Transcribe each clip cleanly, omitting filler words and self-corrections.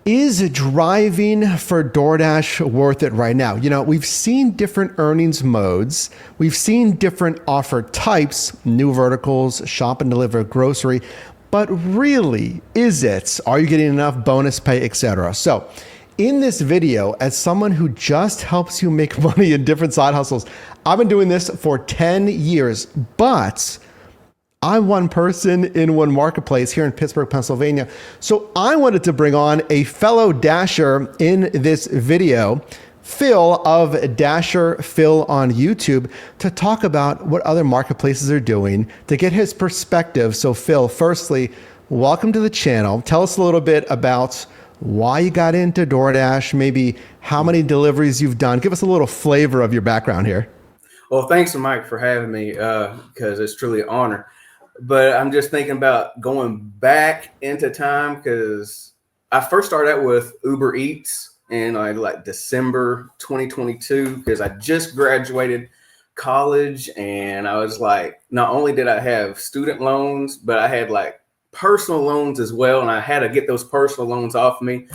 Is driving for DoorDash worth it right now? We've seen different earnings modes. We've seen different offer types, new verticals, shop and deliver, grocery. But really, is it? Are you getting enough bonus pay, etc.? So in this video, as someone who just helps you make money in different side hustles, I've been doing this for 10 years, but I'm one person in one marketplace here in Pittsburgh, Pennsylvania. So I wanted to bring on a fellow Dasher in this video, Phil of Dasher Phil on YouTube, to talk about what other marketplaces are doing, to get his perspective. So Phil, firstly, welcome to the channel. Tell us a little bit about why you got into DoorDash, maybe how many deliveries you've done. Give us a little flavor of your background here. Well, thanks, Mike, for having me, because it's truly an honor. But I'm just thinking about going back into time because I first started out with Uber Eats in like December 2022 because I just graduated college, and I was like, not only did I have student loans, but I had like personal loans as well, and I had to get those personal loans off me.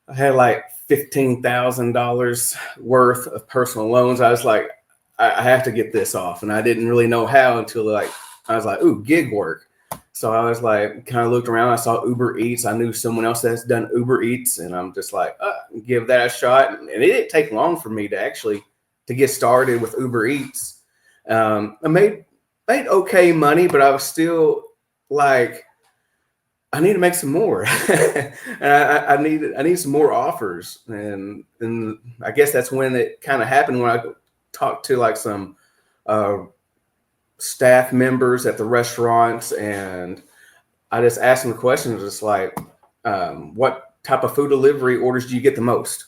I had like $15,000 worth of personal loans. I was like, I have to get this off, and I didn't really know how until like I was like, ooh, gig work. So I was like, kind of looked around. I saw Uber Eats. I knew someone else that's done Uber Eats. And I'm just like, give that a shot. And it didn't take long for me to get started with Uber Eats. I made okay money, but I was still like, I need to make some more. And I need some more offers. And I guess that's when it kind of happened when I talked to like some staff members at the restaurants, and I just asked them the questions, just like, what type of food delivery orders do you get the most?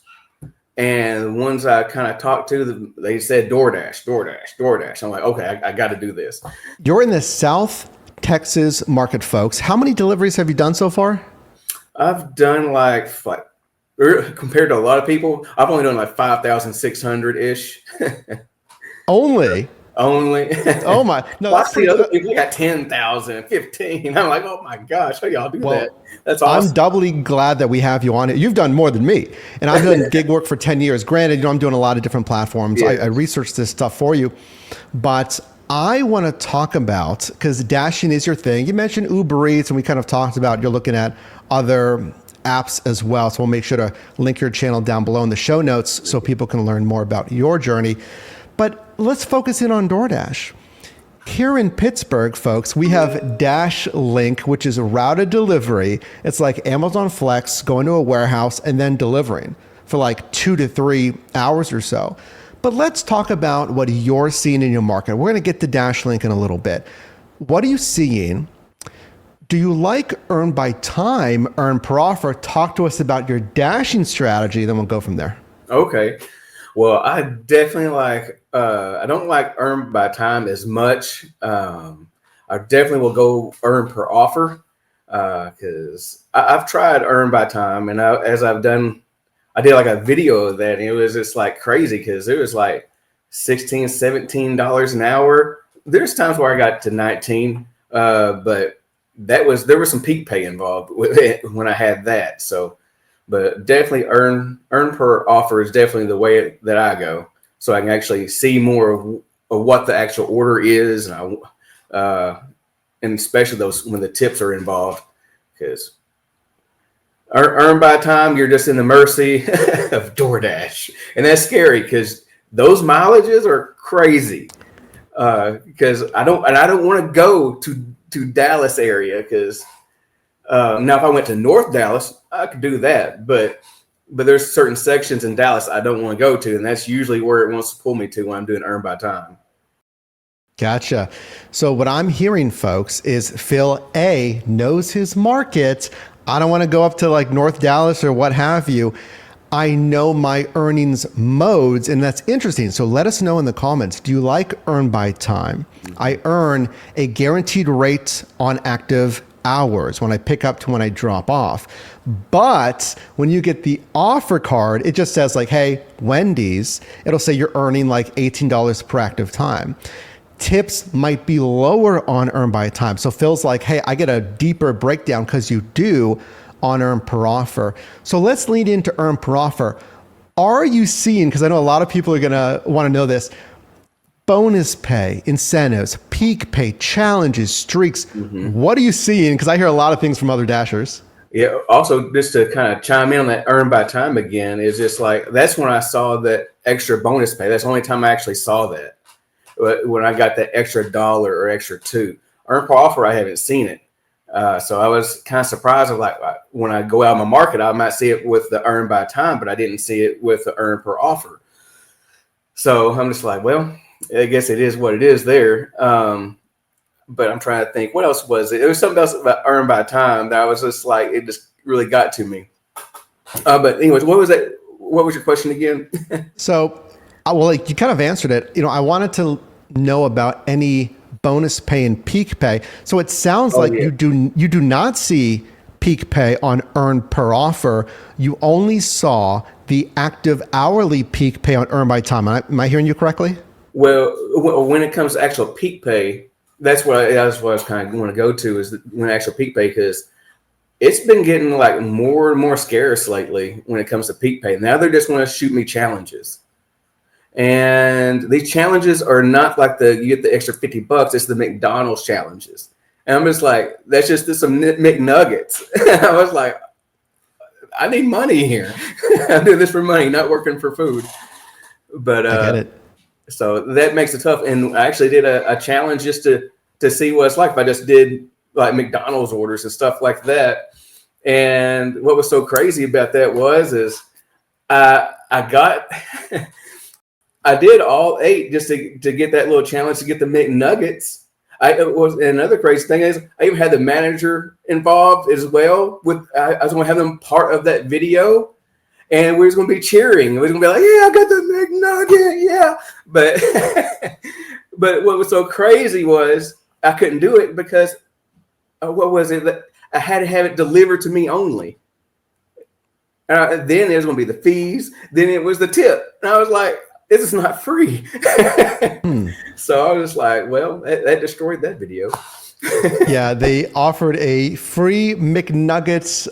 And the ones I kind of talked to, they said DoorDash. I'm like, okay, I got to do this. You're in the South Texas market, folks. How many deliveries have you done so far? I've done like compared to a lot of people, I've only done like 5,600-ish. Only? Oh my, no, that's the other people got 10,000, 15. I'm like, oh my gosh, how y'all do that? That's awesome. I'm doubly glad that we have you on it. You've done more than me, and I've done gig work for 10 years. Granted, I'm doing a lot of different platforms. Yeah. I researched this stuff for you, but I want to talk about, because dashing is your thing. You mentioned Uber Eats, and we kind of talked about you're looking at other apps as well. So we'll make sure to link your channel down below in the show notes so people can learn more about your journey. But let's focus in on DoorDash. Here in Pittsburgh, folks, we have DashLink, which is a routed delivery. It's like Amazon Flex, going to a warehouse and then delivering for like 2 to 3 hours or so. But let's talk about what you're seeing in your market. We're going to get to DashLink in a little bit. What are you seeing? Do you like earn by time, earn per offer? Talk to us about your dashing strategy, then we'll go from there. Okay. Well, I definitely like, I don't like earn by time as much. I definitely will go earn per offer because I've tried earn by time, and I did like a video of that, and it was just like crazy because it was like $16, $17 an hour. There's times where I got to 19, but there was some peak pay involved with it when I had that. So, but definitely earn per offer is definitely the way that I go, so I can actually see more of what the actual order is, and especially those when the tips are involved, because earn by time, you're just in the mercy of DoorDash, and that's scary because those mileages are crazy. Because I don't want to go to Dallas area because. Now, if I went to North Dallas, I could do that, but there's certain sections in Dallas I don't want to go to, and that's usually where it wants to pull me to when I'm doing earn by time. Gotcha. So what I'm hearing, folks, is Phil A knows his market. I don't want to go up to like North Dallas or what have you. I know my earnings modes, and that's interesting. So let us know in the comments. Do you like earn by time? I earn a guaranteed rate on active hours when I pick up to when I drop off. But when you get the offer card, it just says like, hey, Wendy's, it'll say you're earning like $18 per active time. Tips might be lower on earn by time. So Phil's like, hey, I get a deeper breakdown because you do on earn per offer. So let's lean into earn per offer. Are you seeing, because I know a lot of people are going to want to know this, bonus pay, incentives, peak pay, challenges, streaks? What are you seeing? Because I hear a lot of things from other Dashers. Yeah. Also, just to kind of chime in on that earn by time again, is just like, that's when I saw that extra bonus pay. That's the only time I actually saw that, when I got that extra dollar or extra $2. Earn per offer, I haven't seen it. So I was kind of surprised. Of like, when I go out in my market, I might see it with the earn by time, but I didn't see it with the earn per offer. So I'm just like, well, I guess it is what it is there. But I'm trying to think, what else was it? It was something else about earn by time that I was just like, it just really got to me. But anyways, what was that? What was your question again? So, well, like you kind of answered it. I wanted to know about any bonus pay and peak pay. So it sounds like you do not see peak pay on earn per offer. You only saw the active hourly peak pay on earn by time. Am I hearing you correctly? Well, when it comes to actual peak pay, that's what I was kind of going to go to, is when actual peak pay, because it's been getting like more and more scarce lately when it comes to peak pay. Now they just want to shoot me challenges. And these challenges are not like you get the extra $50. It's the McDonald's challenges. And I'm just like, that's just some McNuggets. I was like, I need money here. I do this for money, not working for food. But I get it. So that makes it tough. And I actually did a challenge just to see what it's like if I just did like McDonald's orders and stuff like that. And what was so crazy about that is I got I did all 8 just to get that little challenge to get the McNuggets. Another crazy thing is I even had the manager involved as well. I was going to have them part of that video. And we was going to be cheering. We was going to be like, yeah, I got the McNugget, yeah. But what was so crazy was I couldn't do it because what was it? That I had to have it delivered to me only. Then it was going to be the fees. Then it was the tip. And I was like, this is not free. So I was just like, well, that destroyed that video. Yeah, they offered a free McNuggets.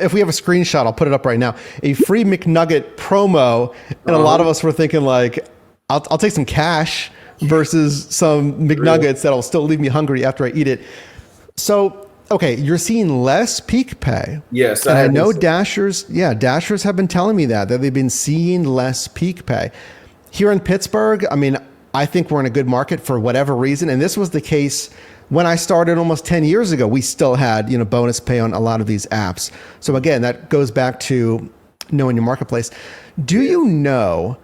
If we have a screenshot, I'll put it up right now. A free McNugget promo, and a lot of us were thinking like, I'll take some cash versus some McNuggets that'll still leave me hungry after I eat it. So, okay, you're seeing less peak pay. Yes, and I know Dashers have been telling me that they've been seeing less peak pay. Here in Pittsburgh, I mean, I think we're in a good market for whatever reason, and this was the case when I started almost 10 years ago. We still had, bonus pay on a lot of these apps. So again, that goes back to knowing your marketplace. Do you know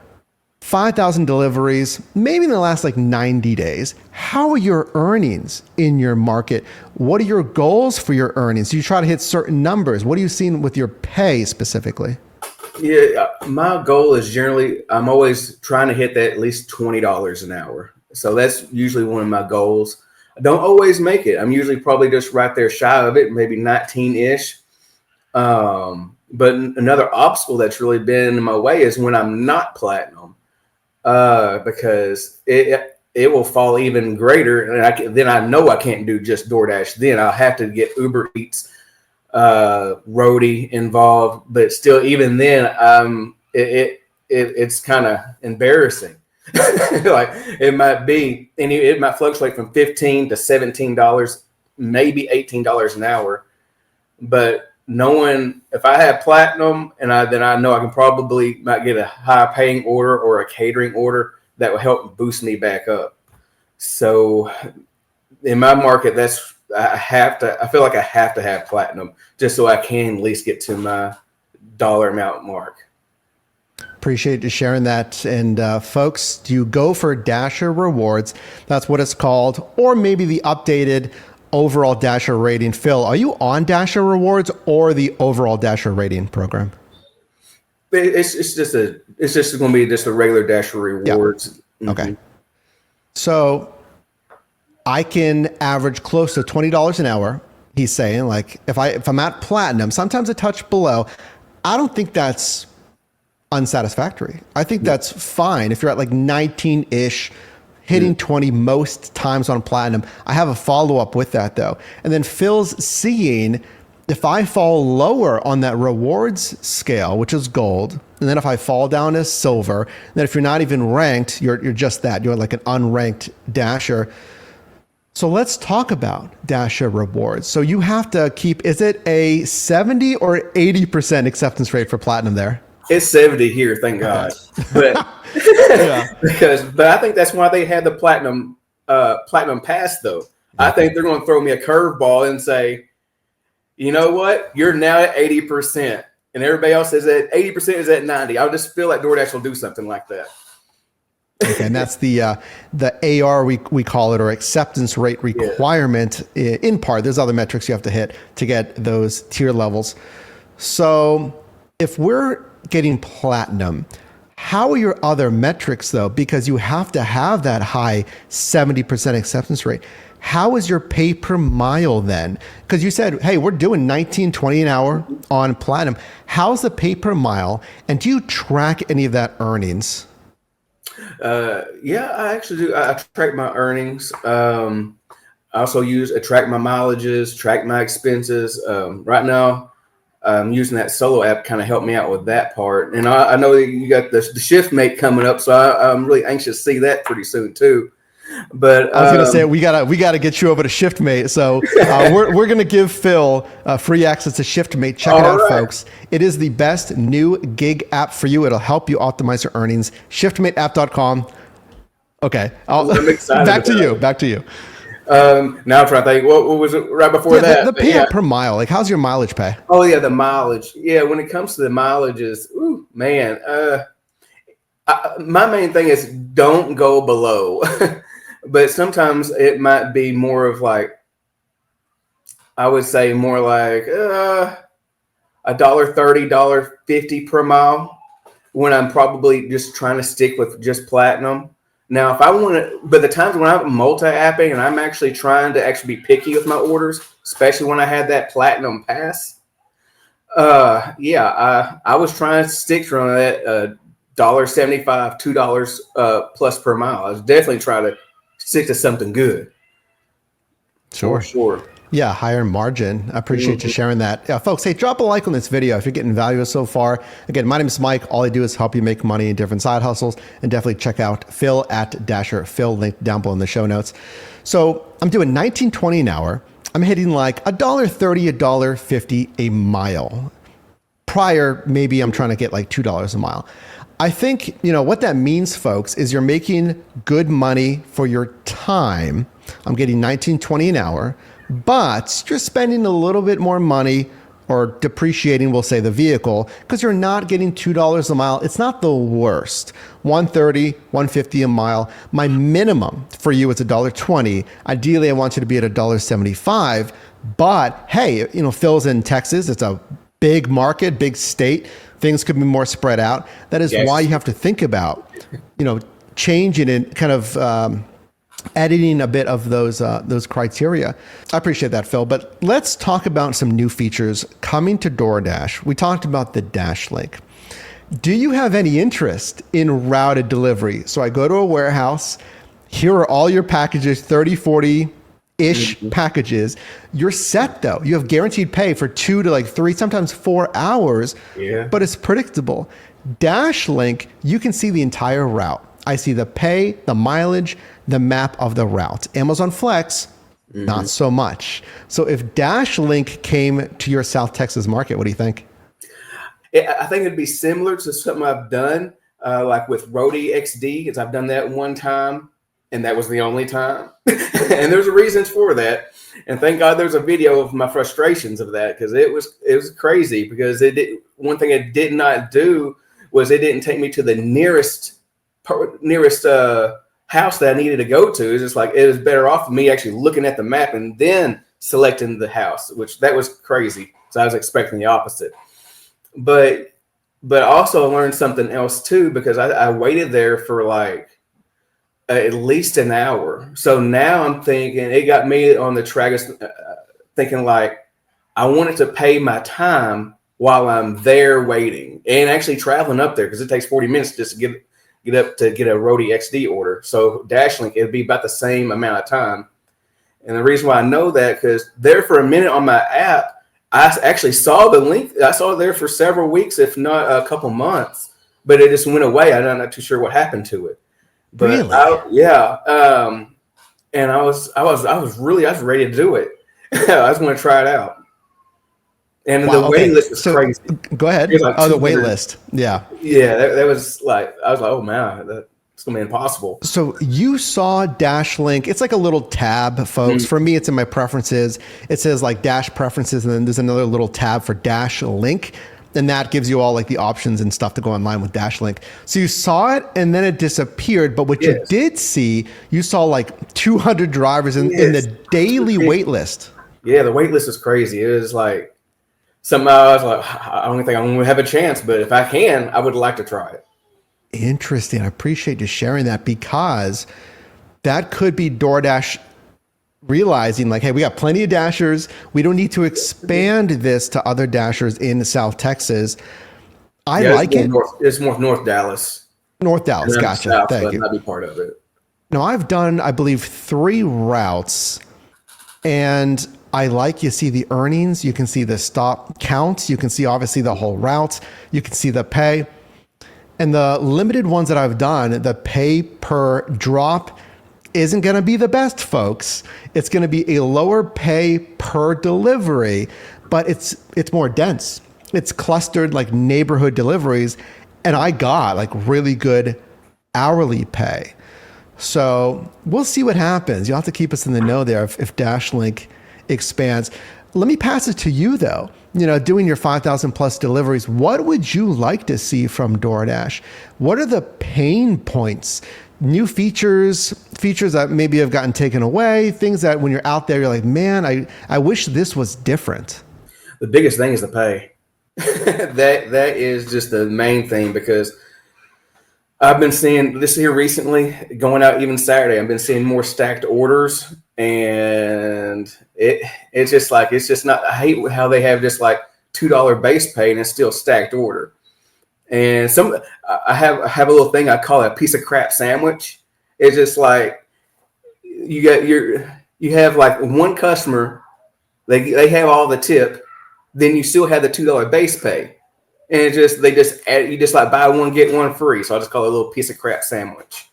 5,000 deliveries, maybe in the last 90 days, how are your earnings in your market? What are your goals for your earnings? Do you try to hit certain numbers? What are you seeing with your pay specifically? Yeah, my goal is generally, I'm always trying to hit that at least $20 an hour. So that's usually one of my goals. I don't always make it. I'm usually probably just right there shy of it, maybe 19-ish. But another obstacle that's really been in my way is when I'm not platinum, because it will fall even greater. And then I know I can't do just DoorDash. Then I'll have to get Uber Eats, Roadie involved. But still, even then, it's kind of embarrassing. Like it might be, and it might fluctuate from $15 to $17, maybe $18 an hour. But knowing if I have platinum, and then I know I can might get a high paying order or a catering order that will help boost me back up. So in my market, I feel like I have to have platinum just so I can at least get to my dollar amount mark. Appreciate you sharing that. And folks, do you go for Dasher Rewards? That's what it's called. Or maybe the updated overall Dasher rating. Phil, are you on Dasher Rewards or the overall Dasher rating program? It's just going to be just a regular Dasher Rewards. Yeah. Okay. So I can average close to $20 an hour. He's saying, like, if I'm at platinum, sometimes a touch below, I don't think that's unsatisfactory. I think that's fine if you're at 19-ish, hitting 20 most times on platinum. I have a follow-up with that though. And then Phil's seeing if I fall lower on that rewards scale, which is gold, and then if I fall down as silver, then if you're not even ranked, you're just that. You're like an unranked Dasher. So let's talk about Dasher rewards. So you have to keep, is it a 70 or 80% acceptance rate for platinum there? It's 70 here, thank God. But but I think that's why they had the platinum pass though. I think they're going to throw me a curveball and say, you know what? You're now at 80%, and everybody else is at 80% is at 90. I just feel like DoorDash will do something like that. Okay, and that's the AR we call it, or acceptance rate requirement. In part, there's other metrics you have to hit to get those tier levels. So if we're getting platinum, how are your other metrics though? Because you have to have that high 70% acceptance rate. How is your pay per mile then? Because you said, hey, we're doing $19.20 an hour on platinum. How's the pay per mile? And do you track any of that earnings? Yeah, I actually do. I track my earnings. I also track my mileages, track my expenses. Right now, I'm using that solo app kind of help me out with that part. And I know that you got the shift mate coming up, so I'm really anxious to see that pretty soon too. But I was going to say we gotta get you over to ShiftMate. So we're going to give Phil free access to ShiftMate. Check it out, folks. It is the best new gig app for you. It'll help you optimize your earnings. ShiftMateApp.com. Okay, I'm excited. Back to you. Now I'm trying to think. What was it right before that? The pay per mile. Like, how's your mileage pay? Oh yeah, the mileage. Yeah, when it comes to the mileages, man. My main thing is don't go below. But sometimes it might be more of like, I would say more like $1.30, $1.50 per mile when I'm probably just trying to stick with just platinum. Now, if I want to, but the times when I'm multi-apping and I'm actually trying to be picky with my orders, especially when I had that platinum pass, I was trying to stick to that $1.75, $2 plus per mile. I was definitely trying to stick to something good. Sure. Yeah, higher margin. I appreciate you sharing that. Yeah, folks, hey, drop a like on this video if you're getting value so far. Again, my name is Mike. All I do is help you make money in different side hustles. And definitely check out Phil at Dasher. Phil, linked down below in the show notes. So I'm doing $19.20 an hour. I'm hitting like $1.30, $1.50 a mile. Prior, maybe I'm trying to get like $2 a mile. I think, what that means, folks, is you're making good money for your time. I'm getting $19.20 an hour, but you're spending a little bit more money or depreciating, we'll say, the vehicle because you're not getting $2 a mile. It's not the worst. $1.30, $1.50 a mile. My minimum for you is $1.20. Ideally, I want you to be at $1.75. But hey, Phil's in Texas. It's a big market, big state. Things could be more spread out. That is why you have to think about, changing and kind of editing a bit of those criteria. I appreciate that, Phil. But let's talk about some new features coming to DoorDash. We talked about the DashLink. Do you have any interest in routed delivery? So I go to a warehouse. Here are all your packages, 30, 40 ish packages. You're set though. You have guaranteed pay for 2 to 3, sometimes 4 hours, but it's predictable. DashLink, you can see the entire route. I see the pay, the mileage, the map of the route. Amazon Flex, not so much. So if DashLink came to your South Texas market, what do you think? I think it'd be similar to something I've done, like with Roadie XD, because I've done that one time. And that was the only time. And there's a reason for that. And thank God there's a video of my frustrations of that because it was crazy because one thing it did not do was it didn't take me to the nearest house that I needed to go to. It's just like it was better off me actually looking at the map and then selecting the house, which that was crazy. So I was expecting the opposite. But also I learned something else too because I waited there for at least an hour. So now I'm thinking it got me on the track thinking I wanted to pay my time while I'm there waiting and actually traveling up there because it takes 40 minutes just to get up to get a Roadie XD order. So DashLink, it'd be about the same amount of time. And the reason why I know that because there for a minute on my app, I actually saw the link. I saw it there for several weeks, if not a couple months, but it just went away. I'm not too sure what happened to it. But Really? and I was ready to do it. I was going to try it out. And Wow, the waiting list was crazy. Go ahead. It was like The wait 200. list. Yeah. Yeah, that was like, I was like, oh man, that's going to be impossible. So you saw DashLink. It's like a little tab, folks. For me, it's in my preferences. It says like Dash Preferences, and then there's another little tab for DashLink. And that gives you all like the options and stuff to go online with DashLink. So you saw it and then it disappeared. But what you did see, you saw like 200 drivers in the daily wait list. Yeah, the wait list is crazy. It was like, somehow I was like, I don't think I'm going to have a chance, but if I can, I would like to try it. Interesting. I appreciate you sharing that, because that could be DoorDash realizing like, hey, we got plenty of Dashers. We don't need to expand this to other Dashers in South Texas. I like it. It's more North Dallas. North Dallas. Gotcha. South, Thank you. I'd be part of it. Now, I've done, I believe, 3 routes, and I like, you see the earnings, you can see the stop counts, you can see obviously the whole route, you can see the pay. And the limited ones that I've done, the pay per drop isn't going to be the best, folks. It's going to be a lower pay per delivery, but it's more dense. It's clustered like neighborhood deliveries, and I got like really good hourly pay. So we'll see what happens. You'll have to keep us in the know there if DashLink expands. Let me pass it to you though. You know, doing your 5,000 plus deliveries, what would you like to see from DoorDash? What are the pain points? New features that maybe have gotten taken away, things that when you're out there, you're like, man, I wish this was different. The biggest thing is the pay. that is just the main thing, because I've been seeing this here recently, going out even Saturday, I've been seeing more stacked orders, and it's just not, I hate how they have just like $2 base pay and it's still stacked order. And I have a little thing I call it a piece of crap sandwich. It's just like you have like one customer, they have all the tip, then you still have the $2 base pay. And you just like buy one, get one free. So I just call it a little piece of crap sandwich.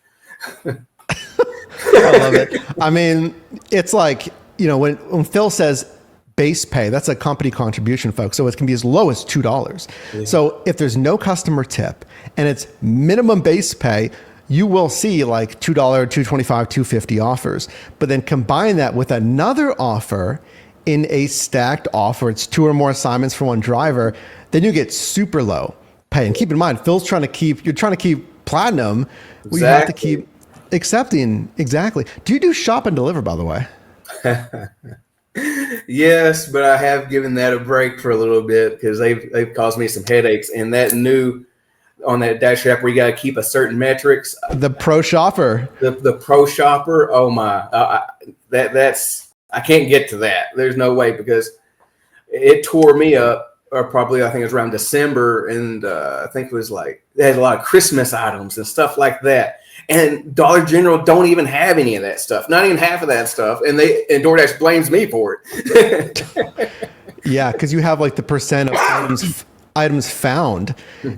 I love it. I mean, it's like, you know, when Phil says base pay, that's a company contribution, folks. So it can be as low as $2. Yeah. So if there's no customer tip and it's minimum base pay, you will see like $2, $2.25, $2.50 offers. But then combine that with another offer in a stacked offer, it's 2 or more assignments for one driver, then you get super low pay. And keep in mind, you're trying to keep platinum. Exactly. You have to keep accepting. Exactly. Do you do shop and deliver, by the way? Yes, but I have given that a break for a little bit because they've caused me some headaches. And that new on that Dash app where you got to keep a certain metrics. The pro shopper. The pro shopper. Oh my, that's I can't get to that. There's no way, because it tore me up. Or probably I think it was around December, and I think it was like they had a lot of Christmas items and stuff like that. And Dollar General don't even have any of that stuff, not even half of that stuff. And DoorDash blames me for it. Yeah, because you have like the percent of items found,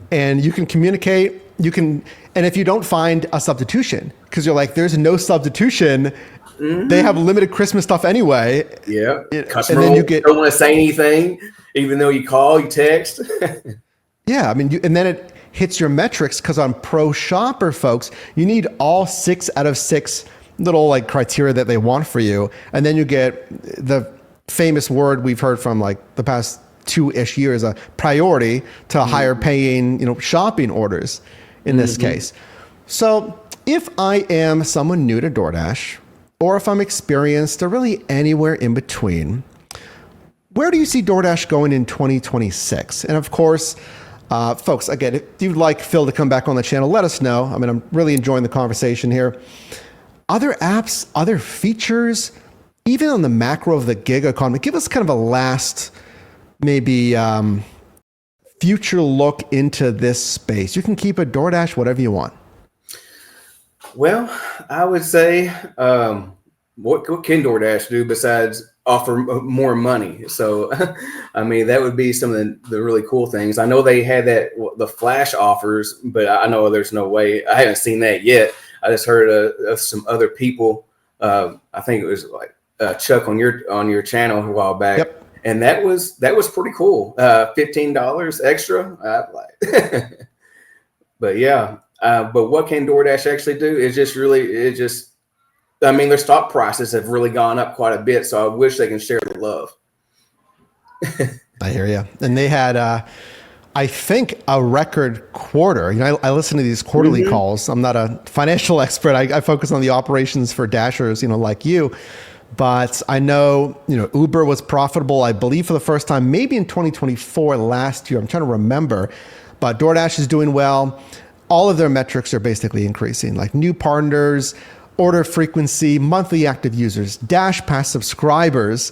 and you can communicate. And if you don't find a substitution, because you're like, there's no substitution. Mm-hmm. They have limited Christmas stuff anyway. Yeah, customer and then don't want to say anything, even though you call, you text. Yeah, I mean, and then it hits your metrics, because on Pro Shopper, folks, you need all 6 out of 6 little like criteria that they want for you, and then you get the famous word we've heard from like the past 2-ish years, a priority to higher paying, shopping orders in this case. So if I am someone new to DoorDash, or if I'm experienced, or really anywhere in between, where do you see DoorDash going in 2026? And of course, folks, again, if you'd like Phil to come back on the channel, let us know. I mean, I'm really enjoying the conversation here. Other apps, other features, even on the macro of the gig economy, give us kind of a last, maybe future look into this space. You can keep a DoorDash whatever you want. Well, I would say, what can DoorDash do besides offer more money. So, I mean, that would be some of the really cool things. I know they had the flash offers, but I know there's no way. I haven't seen that yet. I just heard of some other people. I think it was like Chuck on your channel a while back. Yep. And that was pretty cool. $15 extra. But yeah. But what can DoorDash actually do is I mean, their stock prices have really gone up quite a bit. So I wish they can share the love. I hear you. And they had, I think, a record quarter. You know, I listen to these quarterly calls. I'm not a financial expert. I focus on the operations for Dashers, you know, like you. But I know, you know, Uber was profitable, I believe, for the first time, maybe in 2024 last year. I'm trying to remember. But DoorDash is doing well. All of their metrics are basically increasing, like new partners, order frequency, monthly active users, Dash Pass subscribers.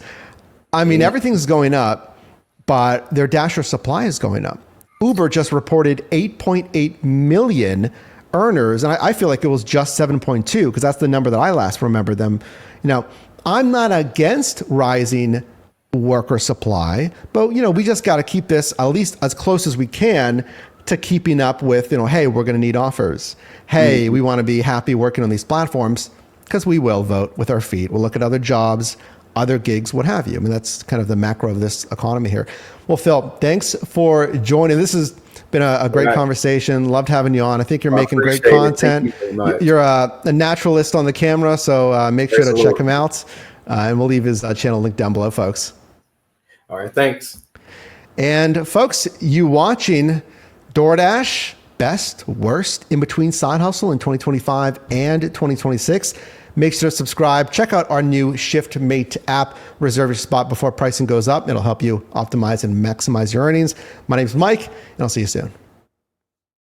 I mean, everything's going up, but their Dasher supply is going up. Uber just reported 8.8 million earners, and I feel like it was just 7.2 because that's the number that I last remember them. You know, I'm not against rising worker supply, but you know, we just got to keep this at least as close as we can to keeping up with, you know, hey, we're going to need offers. Hey, we want to be happy working on these platforms because we will vote with our feet. We'll look at other jobs, other gigs, what have you. I mean, that's kind of the macro of this economy here. Well, Phil, thanks for joining. This has been a great conversation. Loved having you on. I think you're making great content. You're a naturalist on the camera, so make sure to check him out. And we'll leave his channel link down below, folks. All right, thanks. And folks, you watching DoorDash, best, worst, in between side hustle in 2025 and 2026. Make sure to subscribe. Check out our new ShiftMate app. Reserve your spot before pricing goes up. It'll help you optimize and maximize your earnings. My name's Mike, and I'll see you soon.